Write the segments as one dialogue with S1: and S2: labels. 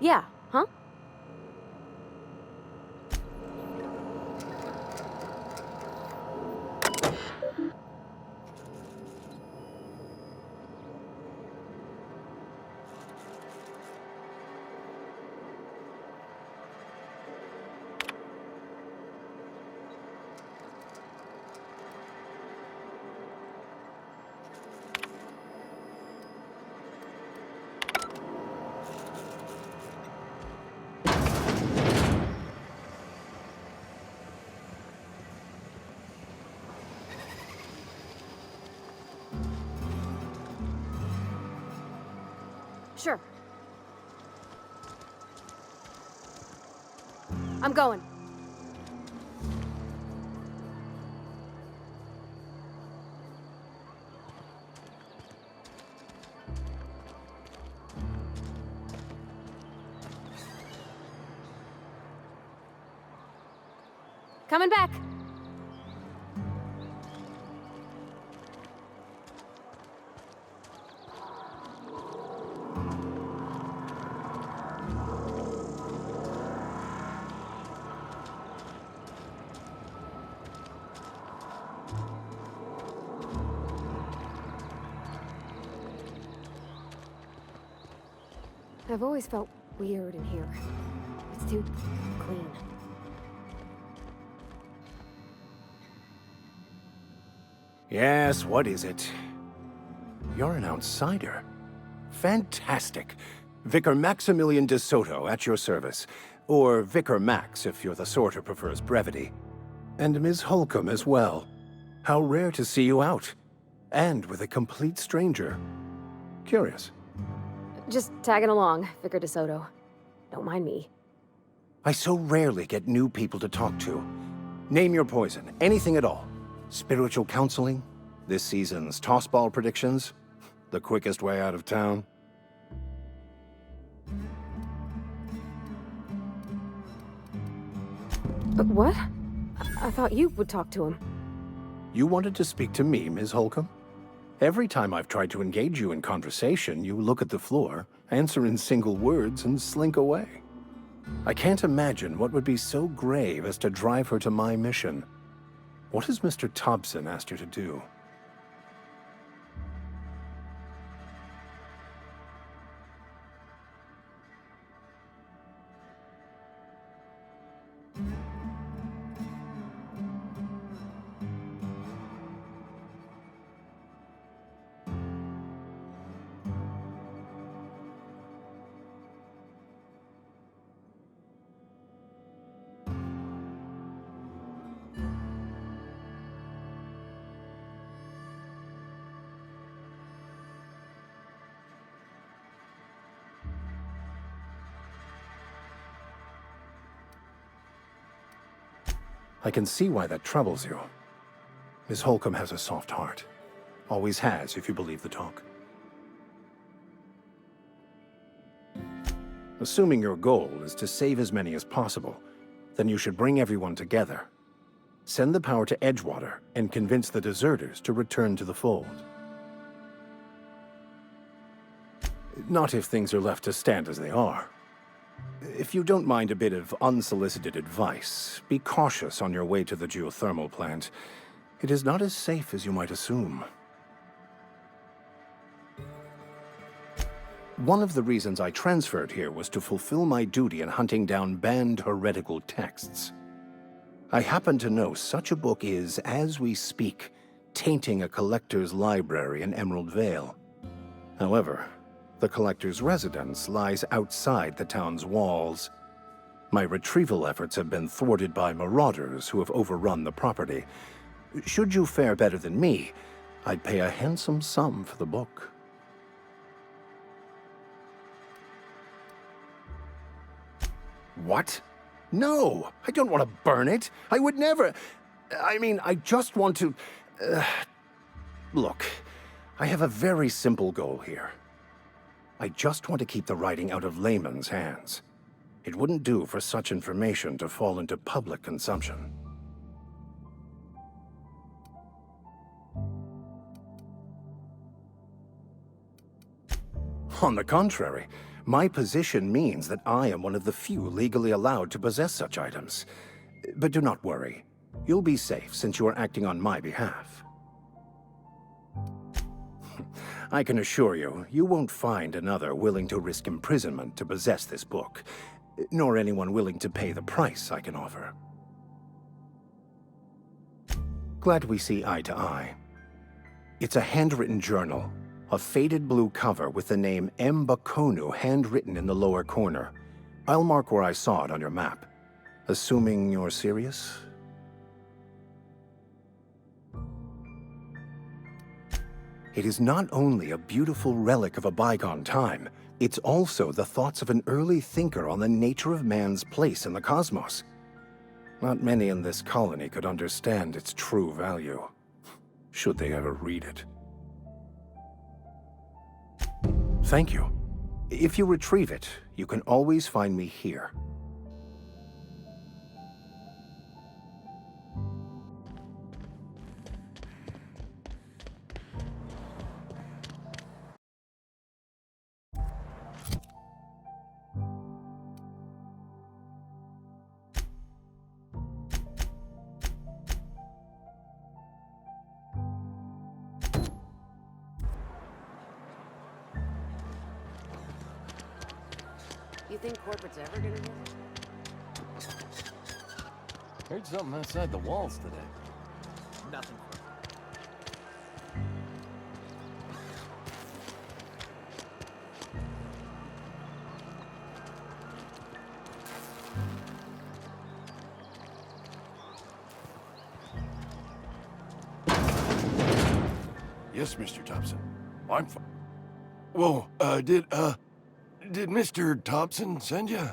S1: Yeah, huh? Sure. I'm going. Coming back. I've always felt weird in here. It's too clean.
S2: Yes, what is it? You're an outsider. Fantastic. Vicar Maximilian de Soto at your service. Or Vicar Max if you're the sort who prefers brevity. And Ms. Holcomb as well. How rare to see you out. And with a complete stranger. Curious.
S1: Just tagging along, Vicar DeSoto. Don't mind me.
S2: I so rarely get new people to talk to. Name your poison, anything at all. Spiritual counseling? This season's tossball predictions? The quickest way out of town?
S1: What? I thought you would talk to him.
S2: You wanted to speak to me, Ms. Holcomb? Every time I've tried to engage you in conversation, you look at the floor, answer in single words, and slink away. I can't imagine what would be so grave as to drive her to my mission. What has Mr. Thompson asked her to do? I can see why that troubles you. Miss Holcomb has a soft heart. Always has, if you believe the talk. Assuming your goal is to save as many as possible, then you should bring everyone together. Send the power to Edgewater and convince the deserters to return to the fold. Not if things are left to stand as they are. If you don't mind a bit of unsolicited advice, be cautious on your way to the geothermal plant. It is not as safe as you might assume. One of the reasons I transferred here was to fulfill my duty in hunting down banned heretical texts. I happen to know such a book is, as we speak, tainting a collector's library in Emerald Vale. However, the collector's residence lies outside the town's walls. My retrieval efforts have been thwarted by marauders who have overrun the property. Should you fare better than me, I'd pay a handsome sum for the book. What? No! I don't want to burn it! I would never... I mean, I just want to... Look, I have a very simple goal here. I just want to keep the writing out of layman's hands. It wouldn't do for such information to fall into public consumption. On the contrary, My position means that I am one of the few legally allowed to possess such items. But do not worry. You'll be safe since you are acting on my behalf. I can assure you, you won't find another willing to risk imprisonment to possess this book, nor anyone willing to pay the price I can offer. Glad we see eye to eye. It's a handwritten journal, a faded blue cover with the name M. Bakonu handwritten in the lower corner. I'll mark where I saw it on your map. Assuming you're serious? It is not only a beautiful relic of a bygone time, it's also the thoughts of an early thinker on the nature of man's place in the cosmos. Not many in this colony could understand its true value, should they ever read it. Thank you. If you retrieve it, you can always find me here.
S1: You think corporate's ever gonna get it?
S3: Heard something outside the walls today.
S4: Nothing.
S3: Yes, Mr. Thompson. I'm fine. Whoa, did Mr. Thompson send you?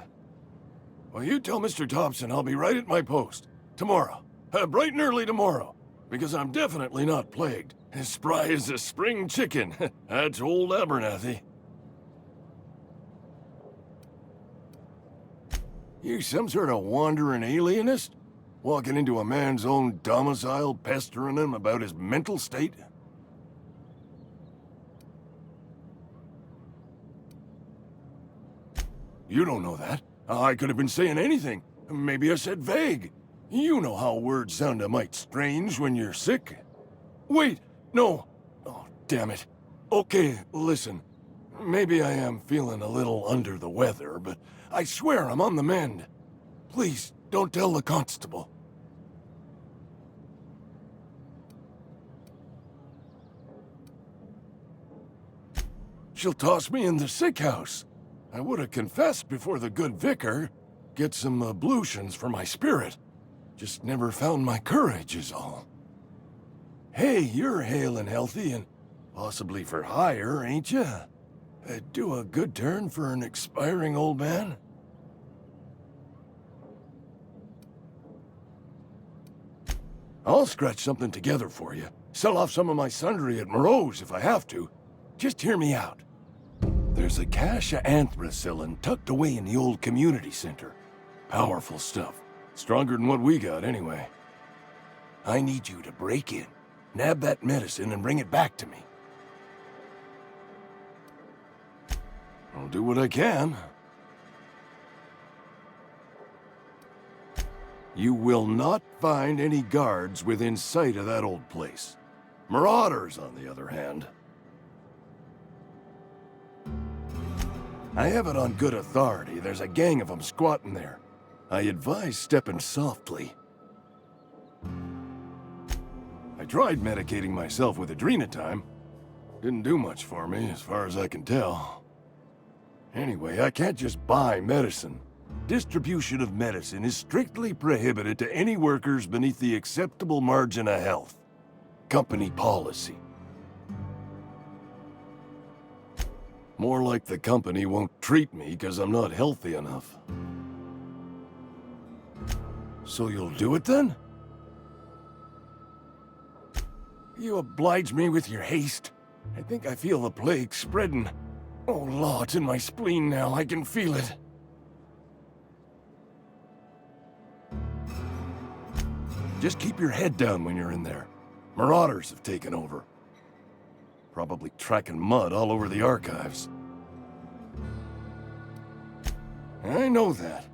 S3: Well, you tell Mr. Thompson I'll be right at my post. Tomorrow. Bright and early tomorrow. Because I'm definitely not plagued. As spry as a spring chicken. That's old Abernathy. You some sort of wandering alienist? Walking into a man's own domicile, pestering him about his mental state? You don't know that. I could have been saying anything. Maybe I said vague. You know how words sound a mite strange when you're sick. Wait, no. Oh, damn it. Okay, listen. Maybe I am feeling a little under the weather, but I swear I'm on the mend. Please, don't tell the constable. She'll toss me in the sick house. I would have confessed before the good vicar. Get some ablutions for my spirit. Just never found my courage is all. Hey, you're hale and healthy and possibly for hire, ain't you? Do a good turn for an expiring old man? I'll scratch something together for you. Sell off some of my sundry at Moreau's if I have to. Just hear me out. There's a cache of anthracillin tucked away in the old community center. Powerful stuff. Stronger than what we got, anyway. I need you to break in, nab that medicine, and bring it back to me. I'll do what I can. You will not find any guards within sight of that old place. Marauders, on the other hand. I have it on good authority. There's a gang of them squatting there. I advise stepping softly. I tried medicating myself with adrenatime. Didn't do much for me, as far as I can tell. Anyway, I can't just buy medicine. Distribution of medicine is strictly prohibited to any workers beneath the acceptable margin of health. Company policy. More like the company won't treat me because I'm not healthy enough. So you'll do it then? You oblige me with your haste. I think I feel the plague spreading. Oh, law, it's in my spleen now. I can feel it. Just keep your head down when you're in there. Marauders have taken over. Probably tracking mud all over the archives. I know that,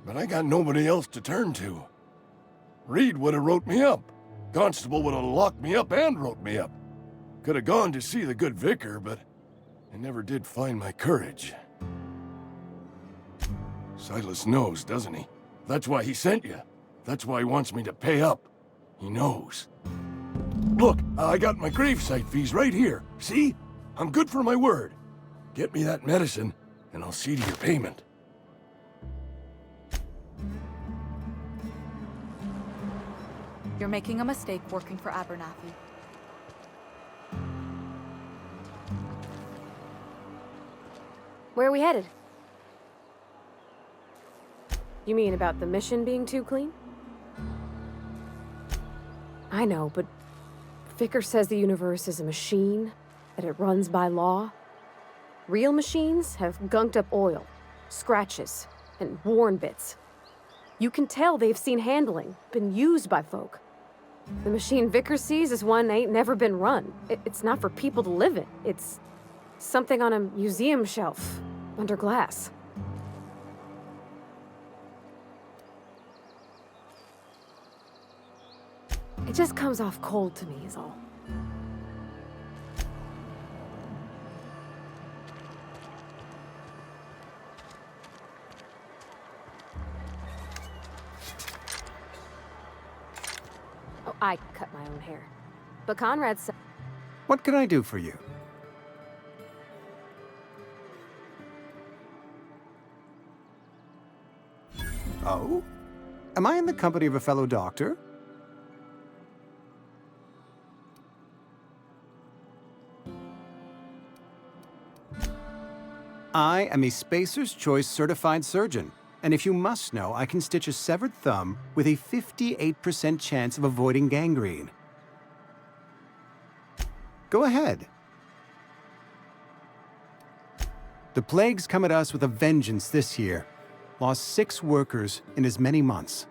S3: but I got nobody else to turn to. Reed would have wrote me up. Constable would have locked me up and wrote me up. Could have gone to see the good vicar, but I never did find my courage. Silas knows, doesn't he? That's why he sent you. That's why he wants me to pay up. He knows. Look, I got my gravesite fees right here. See? I'm good for my word. Get me that medicine, and I'll see to your payment.
S4: You're making a mistake working for Abernathy.
S1: Where are we headed? You mean about the mission being too clean? I know, but Vicar says the universe is a machine, that it runs by law. Real machines have gunked up oil, scratches, and worn bits. You can tell they've seen handling, been used by folk. The machine Vicar sees is one ain't never been run. It's not for people to live in. It's something on a museum shelf, under glass. It just comes off cold to me, is all. Oh, I cut my own hair. But Conrad said...
S5: What can I do for you? Oh? Am I in the company of a fellow doctor? I am a Spacer's Choice certified surgeon, and if you must know, I can stitch a severed thumb with a 58% chance of avoiding gangrene. Go ahead. The plague's come at us with a vengeance this year. Lost 6 workers in as many months.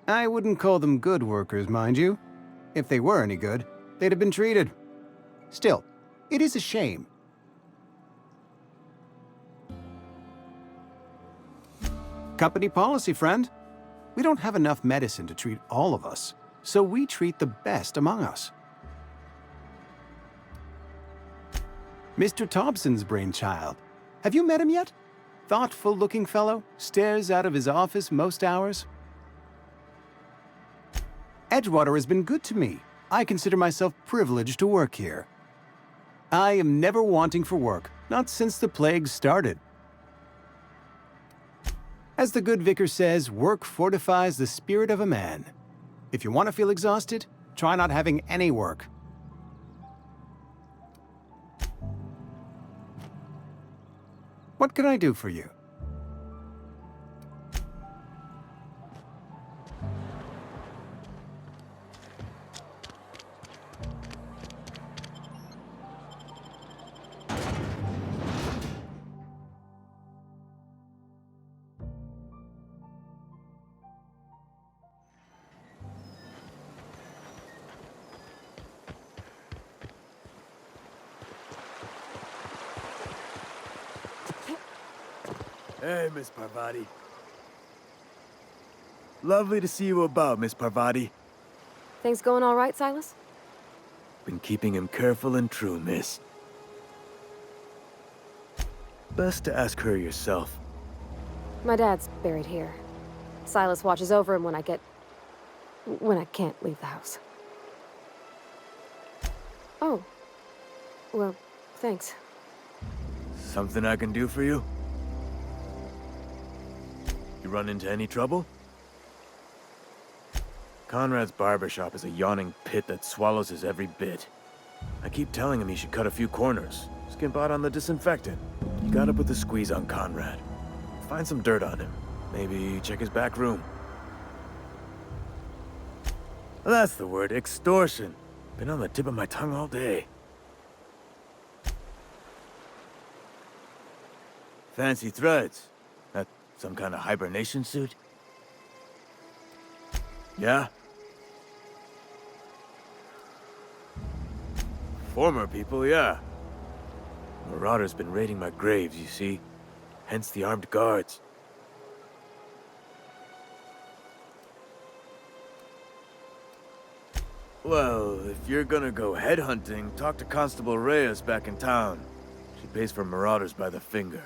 S5: I wouldn't call them good workers, mind you. If they were any good, they'd have been treated. Still, it is a shame. Company policy, friend. We don't have enough medicine to treat all of us, so we treat the best among us. Mr. Thompson's brainchild. Have you met him yet? Thoughtful-looking fellow, stares out of his office most hours. Edgewater has been good to me. I consider myself privileged to work here. I am never wanting for work, not since the plague started. As the good vicar says, work fortifies the spirit of a man. If you want to feel exhausted, try not having any work. What can I do for you?
S6: Hey, Miss Parvati. Lovely to see you about, Miss Parvati.
S1: Things going all right, Silas?
S6: Been keeping him careful and true, miss. Best to ask her yourself.
S1: My dad's buried here. Silas watches over him when I can't leave the house. Oh. Well, thanks.
S6: Something I can do for you? You run into any trouble? Conrad's barbershop is a yawning pit that swallows his every bit. I keep telling him he should cut a few corners. Skimp out on the disinfectant. You gotta put the squeeze on Conrad. Find some dirt on him. Maybe check his back room. That's the word, extortion. Been on the tip of my tongue all day. Fancy threads. That some kind of hibernation suit? Yeah? Former people, yeah. Marauders been raiding my graves, you see. Hence the armed guards. Well, if you're gonna go headhunting, talk to Constable Reyes back in town. She pays for marauders by the finger.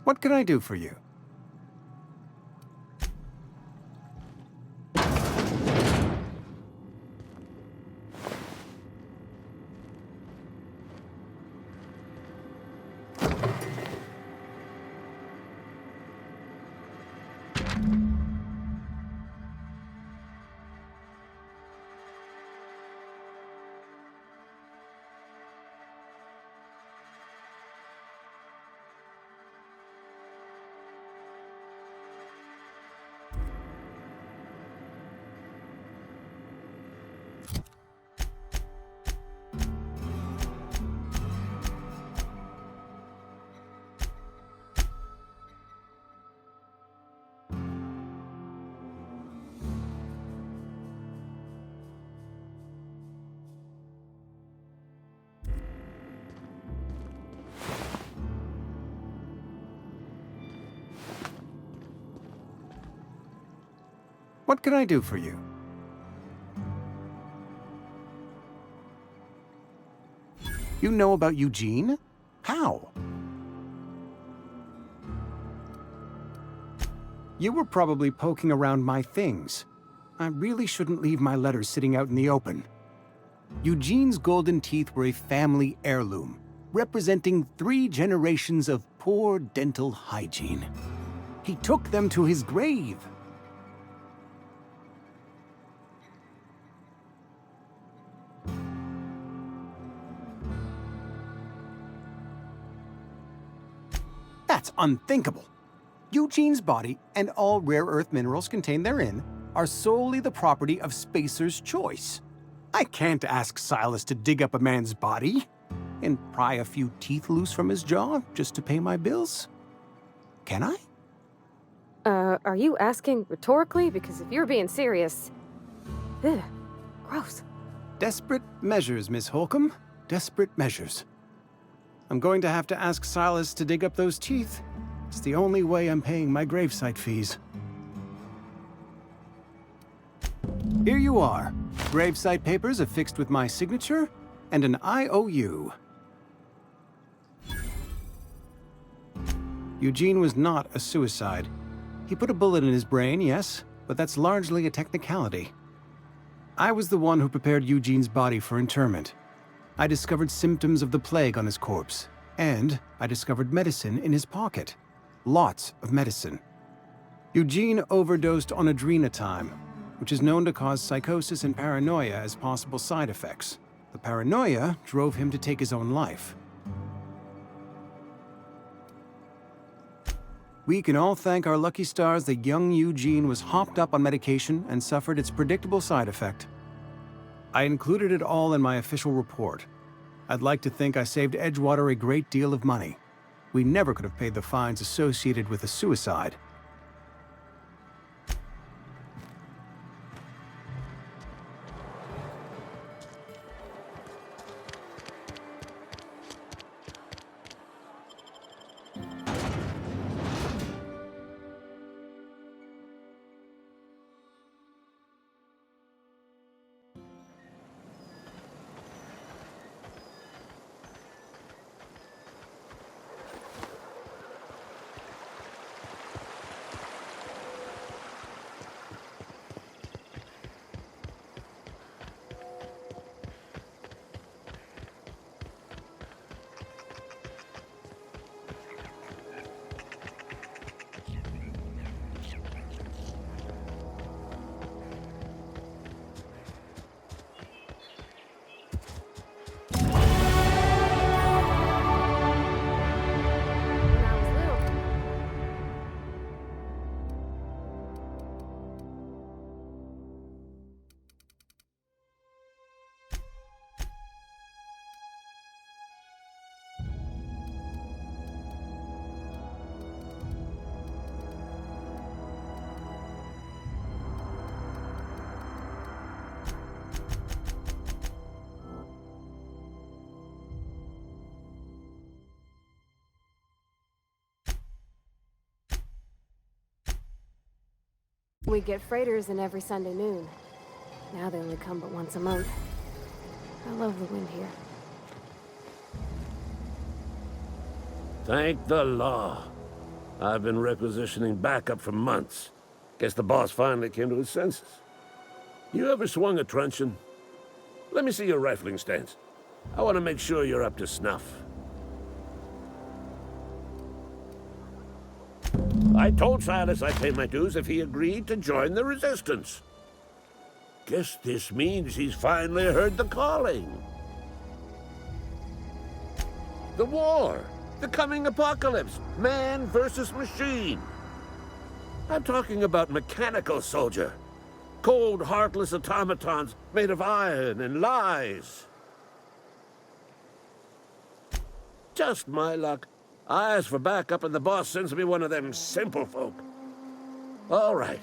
S5: What can I do for you? What can I do for you? You know about Eugene? How? You were probably poking around my things. I really shouldn't leave my letters sitting out in the open. Eugene's golden teeth were a family heirloom, representing 3 generations of poor dental hygiene. He took them to his grave. That's unthinkable. Eugene's body and all rare earth minerals contained therein are solely the property of Spacer's choice. I can't ask Silas to dig up a man's body and pry a few teeth loose from his jaw just to pay my bills. Can I?
S1: Are you asking rhetorically? Because if you're being serious... Ugh, gross.
S5: Desperate measures, Miss Holcomb. Desperate measures. I'm going to have to ask Silas to dig up those teeth. It's the only way I'm paying my gravesite fees. Here you are. Gravesite papers affixed with my signature and an IOU. Eugene was not a suicide. He put a bullet in his brain, yes, but that's largely a technicality. I was the one who prepared Eugene's body for interment. I discovered symptoms of the plague on his corpse, and I discovered medicine in his pocket. Lots of medicine. Eugene overdosed on adrenatime, which is known to cause psychosis and paranoia as possible side effects. The paranoia drove him to take his own life. We can all thank our lucky stars that young Eugene was hopped up on medication and suffered its predictable side effect. I included it all in my official report. I'd like to think I saved Edgewater a great deal of money. We never could have paid the fines associated with a suicide.
S1: We get freighters in every Sunday noon. Now they only come but once a month. I love the wind here.
S7: Thank the law. I've been requisitioning backup for months. Guess the boss finally came to his senses. You ever swung a truncheon? Let me see your rifling stance. I want to make sure you're up to snuff. I told Silas I'd pay my dues if he agreed to join the resistance. Guess this means he's finally heard the calling. The war! The coming apocalypse! Man versus machine! I'm talking about mechanical soldier. Cold, heartless automatons made of iron and lies. Just my luck. I ask for backup and the boss sends me one of them simple folk. All right.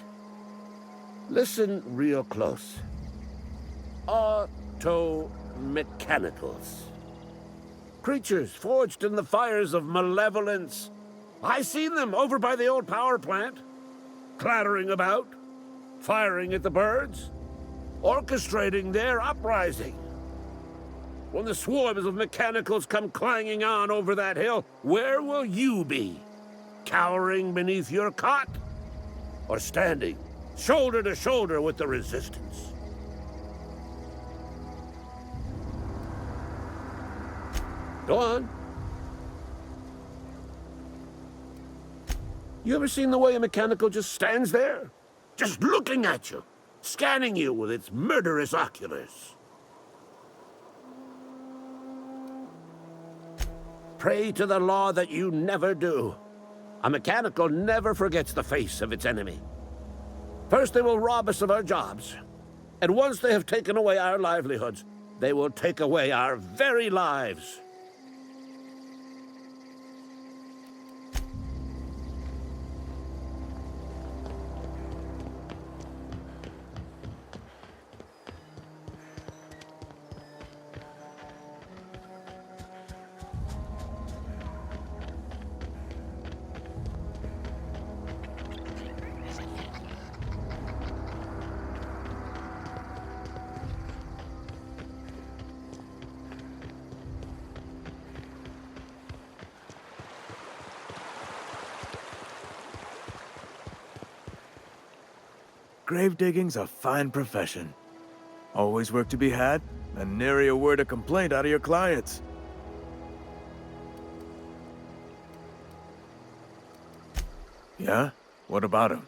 S7: Listen real close. Auto-mechanicals. Creatures forged in the fires of malevolence. I seen them over by the old power plant. Clattering about, firing at the birds, orchestrating their uprising. When the swarms of mechanicals come clanging on over that hill, where will you be? Cowering beneath your cot? Or standing, shoulder to shoulder with the resistance? Go on. You ever seen the way a mechanical just stands there? Just looking at you, scanning you with its murderous oculars. Pray to the law that you never do. A mechanical never forgets the face of its enemy. First they will rob us of our jobs. And once they have taken away our livelihoods, they will take away our very lives.
S6: Grave digging's a fine profession. Always work to be had, and nary a word of complaint out of your clients. Yeah? What about him?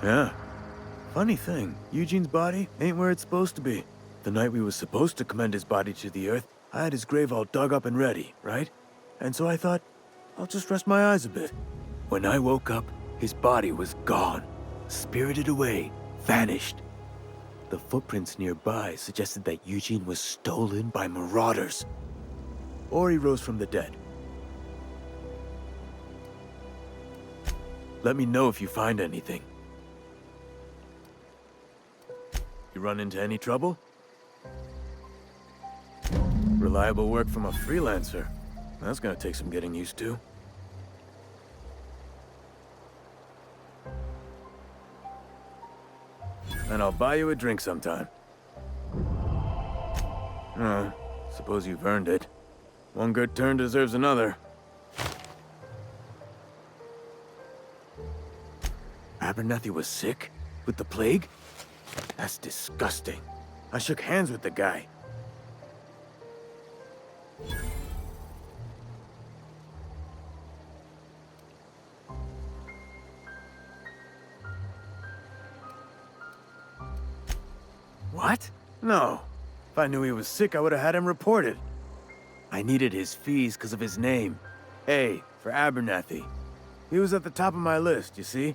S6: Yeah. Funny thing, Eugene's body ain't where it's supposed to be. The night we was supposed to commend his body to the earth, I had his grave all dug up and ready, right? And so I thought, I'll just rest my eyes a bit. When I woke up, his body was gone. Spirited away. Vanished. The footprints nearby suggested that Eugene was stolen by marauders. Or he rose from the dead. Let me know if you find anything. You run into any trouble? Reliable work from a freelancer. That's gonna take some getting used to. And I'll buy you a drink sometime. Suppose you've earned it. One good turn deserves another. Abernathy was sick? With the plague? That's disgusting. I shook hands with the guy. What? No. If I knew he was sick, I would have had him reported. I needed his fees because of his name. A, for Abernathy. He was at the top of my list, you see?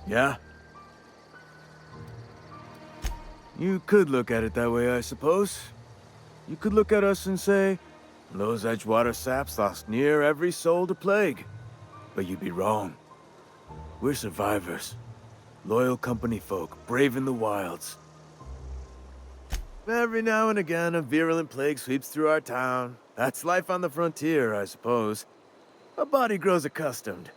S6: Yeah? You could look at it that way, I suppose. You could look at us and say, those Edgewater saps lost near every soul to plague. But you'd be wrong. We're survivors. Loyal company folk, brave in the wilds. Every now and again, a virulent plague sweeps through our town, That's life on the frontier, I suppose. A body grows accustomed.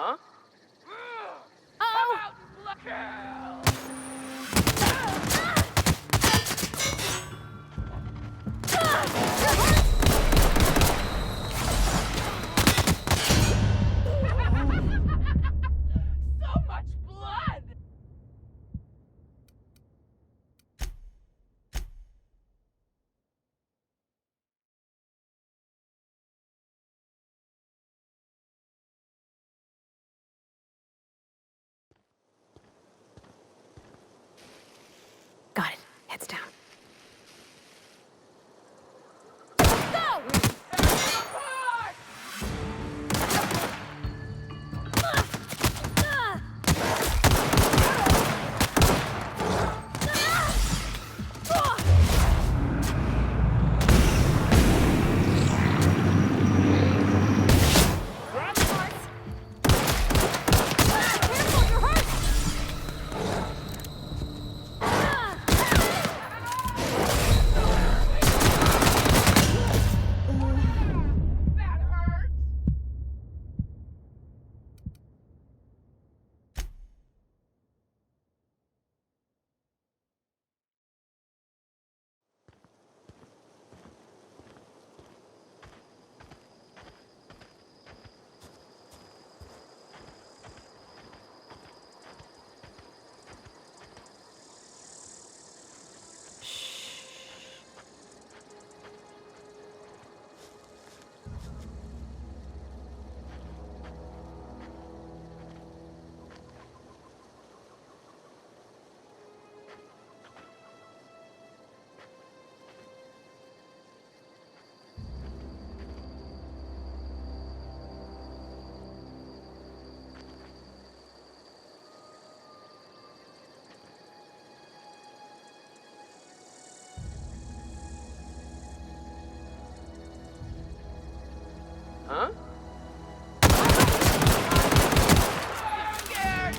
S8: Huh?
S1: Oh!
S8: So much blood!
S1: Got it. Heads down.
S8: That hurts! Huh? Scared!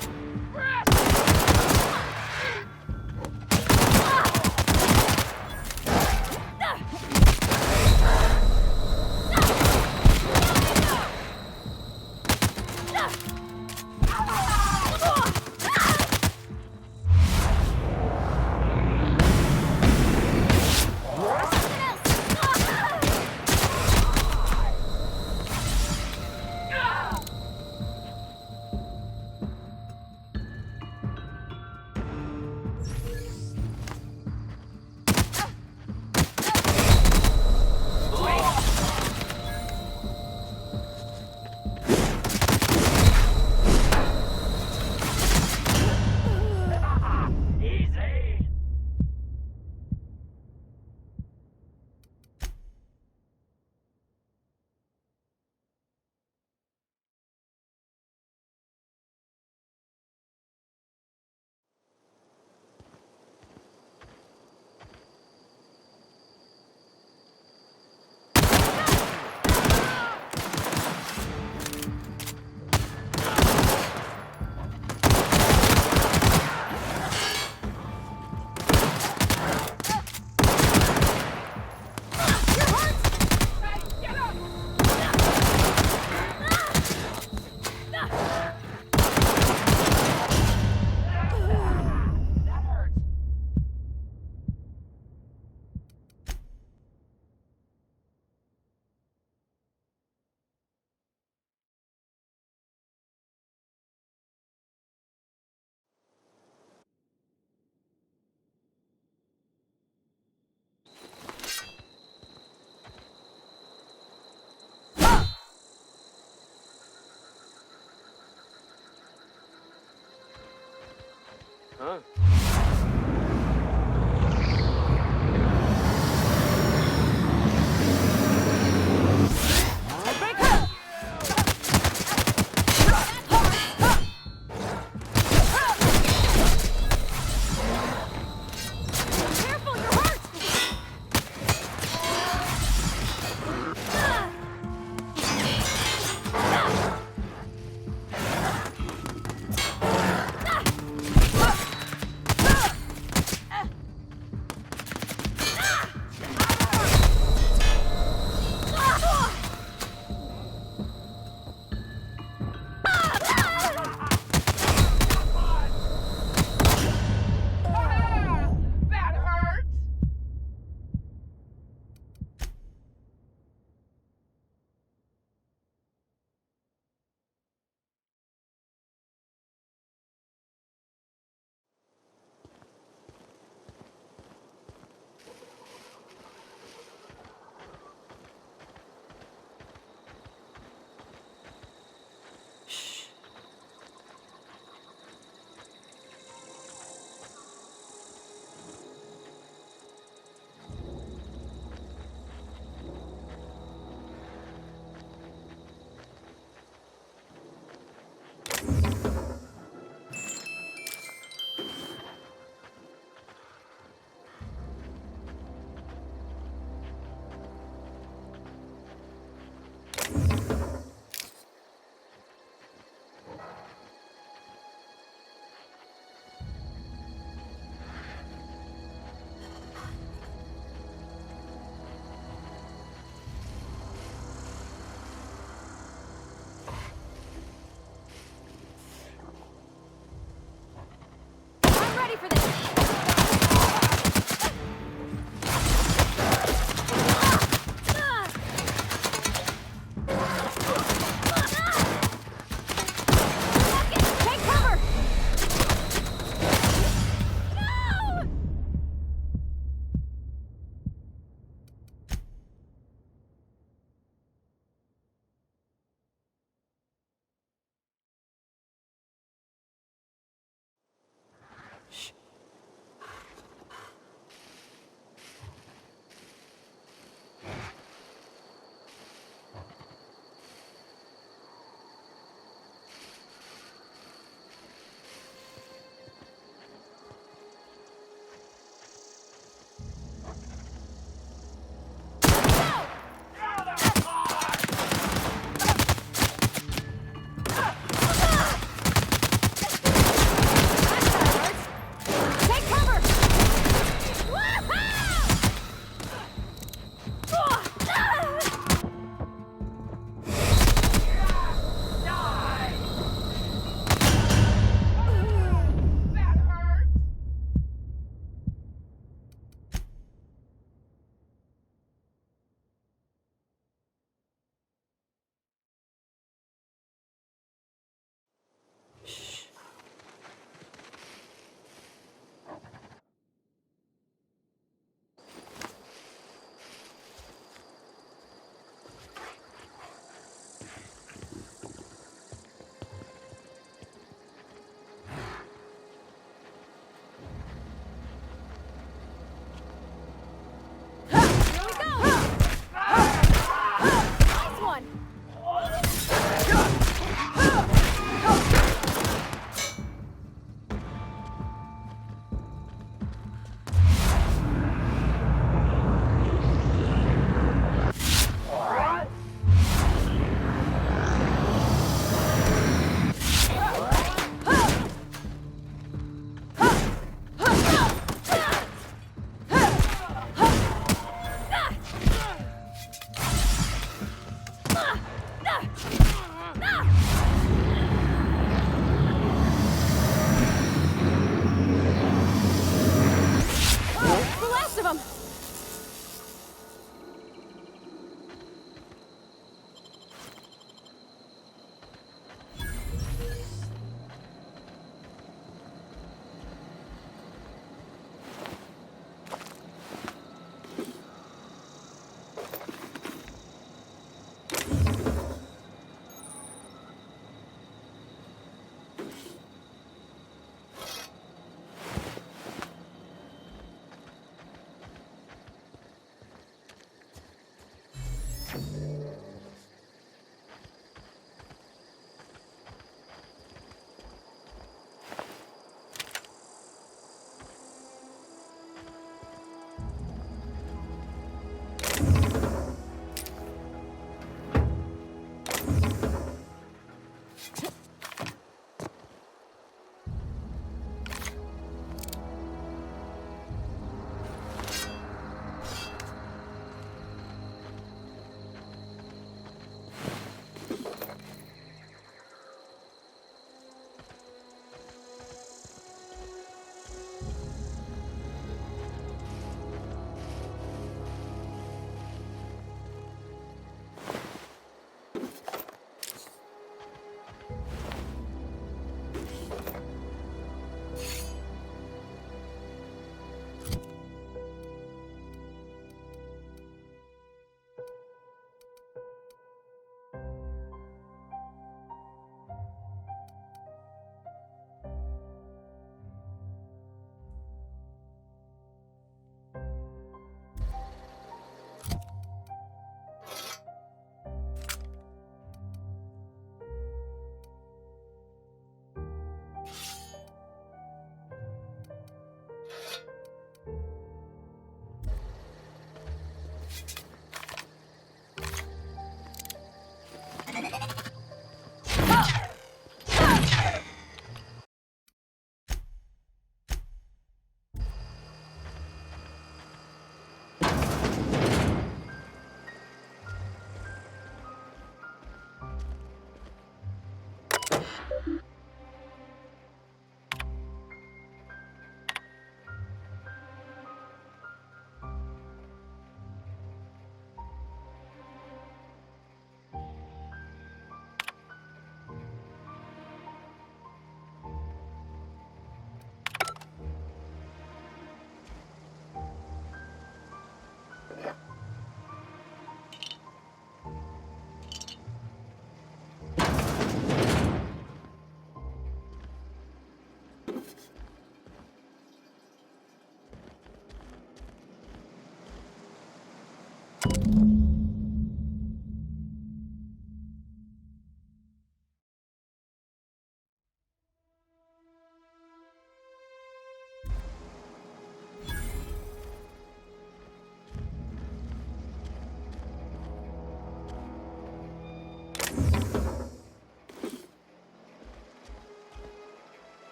S8: Easy! Huh?
S1: Careful, you're hurt!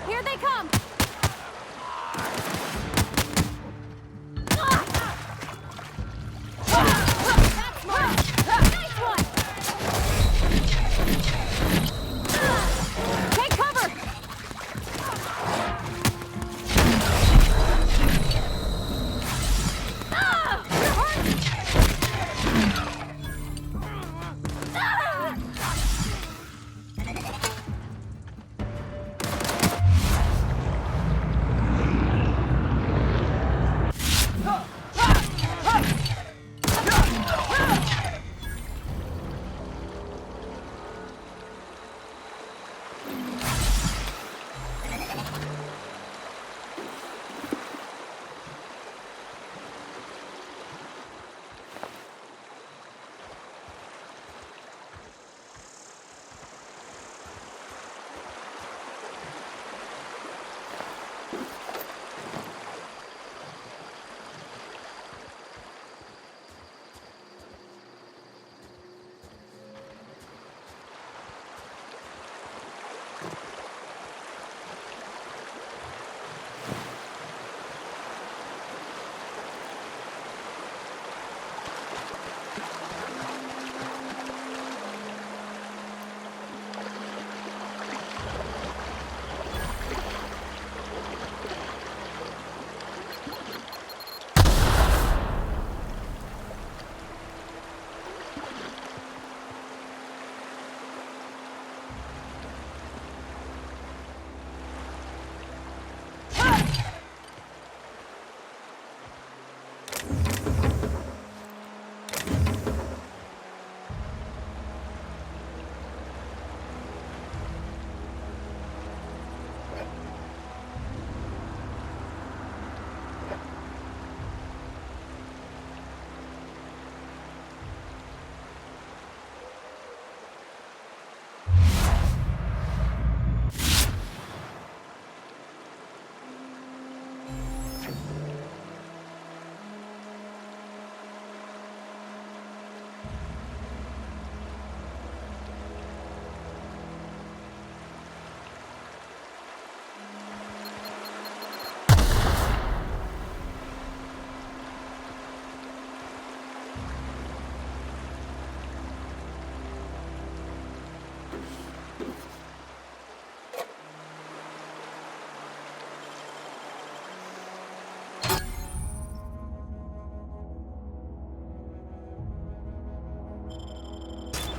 S1: Here they come! That's mine! Nice one! Take cover!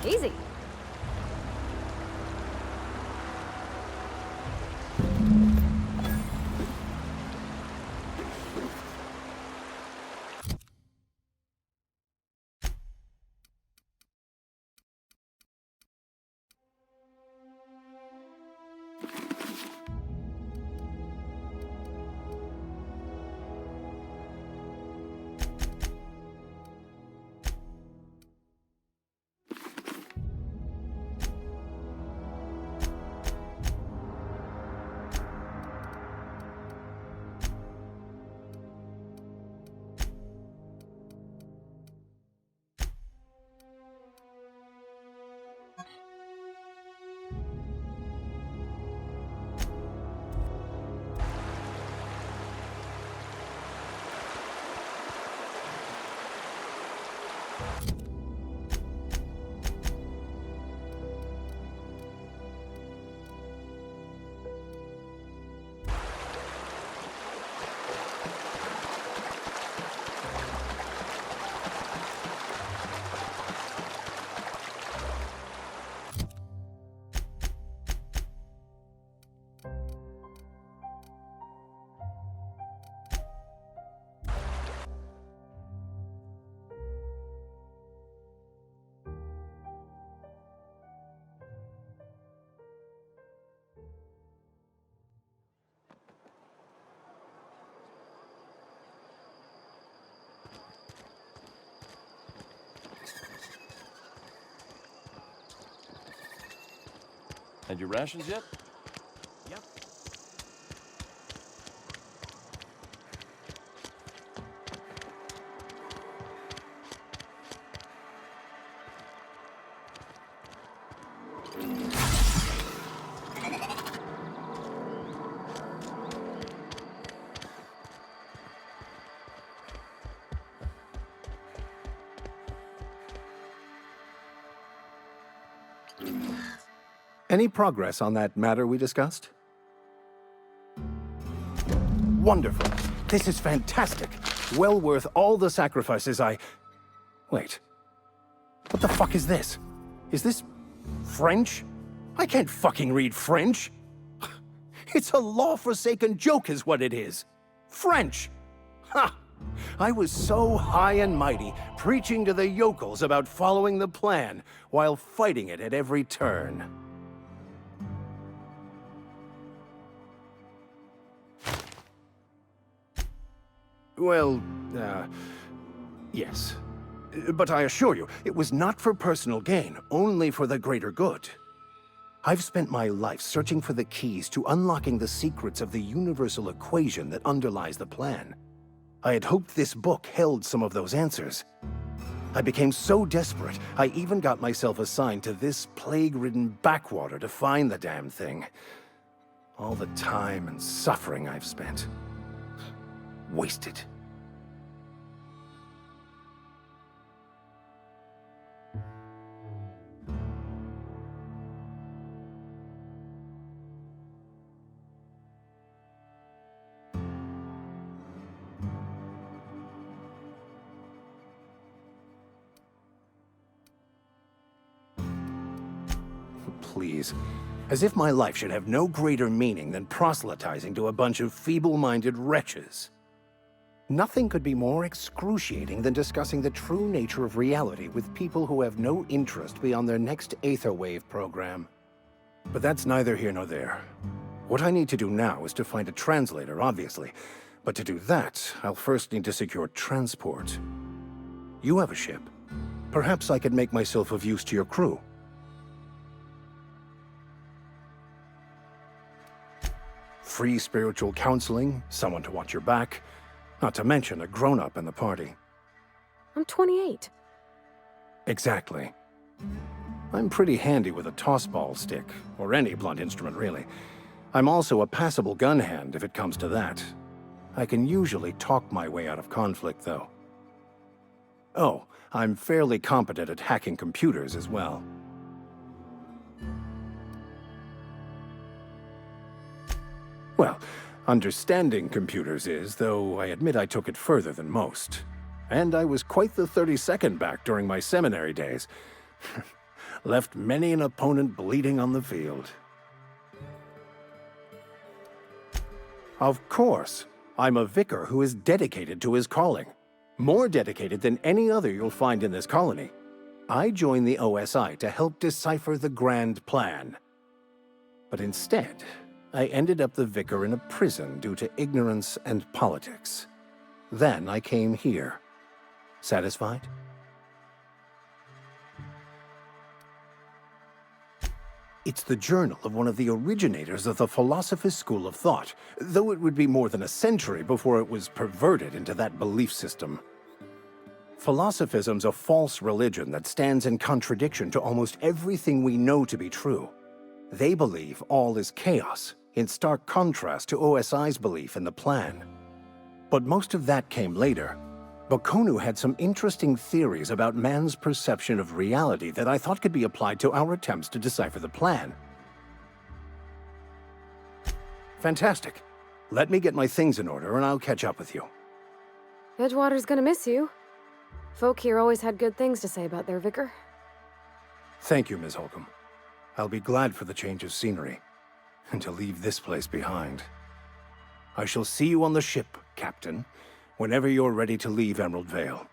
S1: You're easy.
S3: Had your rations yet?
S6: Yep.
S2: Any progress on that matter we discussed? Wonderful. This is fantastic. Well worth all the sacrifices I... Wait. What the fuck is this? Is this... French? I can't fucking read French. It's a law-forsaken joke is what it is. French! Ha! I was so high and mighty, preaching to the yokels about following the plan, while fighting it at every turn. Well, yes. But I assure you, it was not for personal gain, only for the greater good. I've spent my life searching for the keys to unlocking the secrets of the universal equation that underlies the plan. I had hoped this book held some of those answers. I became so desperate, I even got myself assigned to this plague-ridden backwater to find the damn thing. All the time and suffering I've spent. Wasted. Please. As if my life should have no greater meaning than proselytizing to a bunch of feeble-minded wretches. Nothing could be more excruciating than discussing the true nature of reality with people who have no interest beyond their next Aetherwave program. But that's neither here nor there. What I need to do now is to find a translator, obviously. But to do that, I'll first need to secure transport. You have a ship. Perhaps I could make myself of use to your crew. Free spiritual counseling, someone to watch your back, not to mention a grown-up in the party.
S1: I'm 28.
S2: Exactly. I'm pretty handy with a tossball stick, or any blunt instrument, really. I'm also a passable gun hand, if it comes to that. I can usually talk my way out of conflict, though. Oh, I'm fairly competent at hacking computers as well. Well, understanding computers is, though I admit I took it further than most. And I was quite the 32nd back during my seminary days. Left many an opponent bleeding on the field. Of course, I'm a vicar who is dedicated to his calling. More dedicated than any other you'll find in this colony. I joined the OSI to help decipher the grand plan. But instead, I ended up the vicar in a prison due to ignorance and politics. Then I came here. Satisfied? It's the journal of one of the originators of the Philosopher's School of Thought, though it would be more than a century before it was perverted into that belief system. Philosophism's a false religion that stands in contradiction to almost everything we know to be true. They believe all is chaos, in stark contrast to OSI's belief in the plan. But most of that came later. Bakonu had some interesting theories about man's perception of reality that I thought could be applied to our attempts to decipher the plan. Fantastic. Let me get my things in order and I'll catch up with you.
S1: Edgewater's gonna miss you. Folk here always had good things to say about their vicar.
S2: Thank you, Ms. Holcomb. I'll be glad for the change of scenery, and to leave this place behind. I shall see you on the ship, Captain, whenever you're ready to leave Emerald Vale.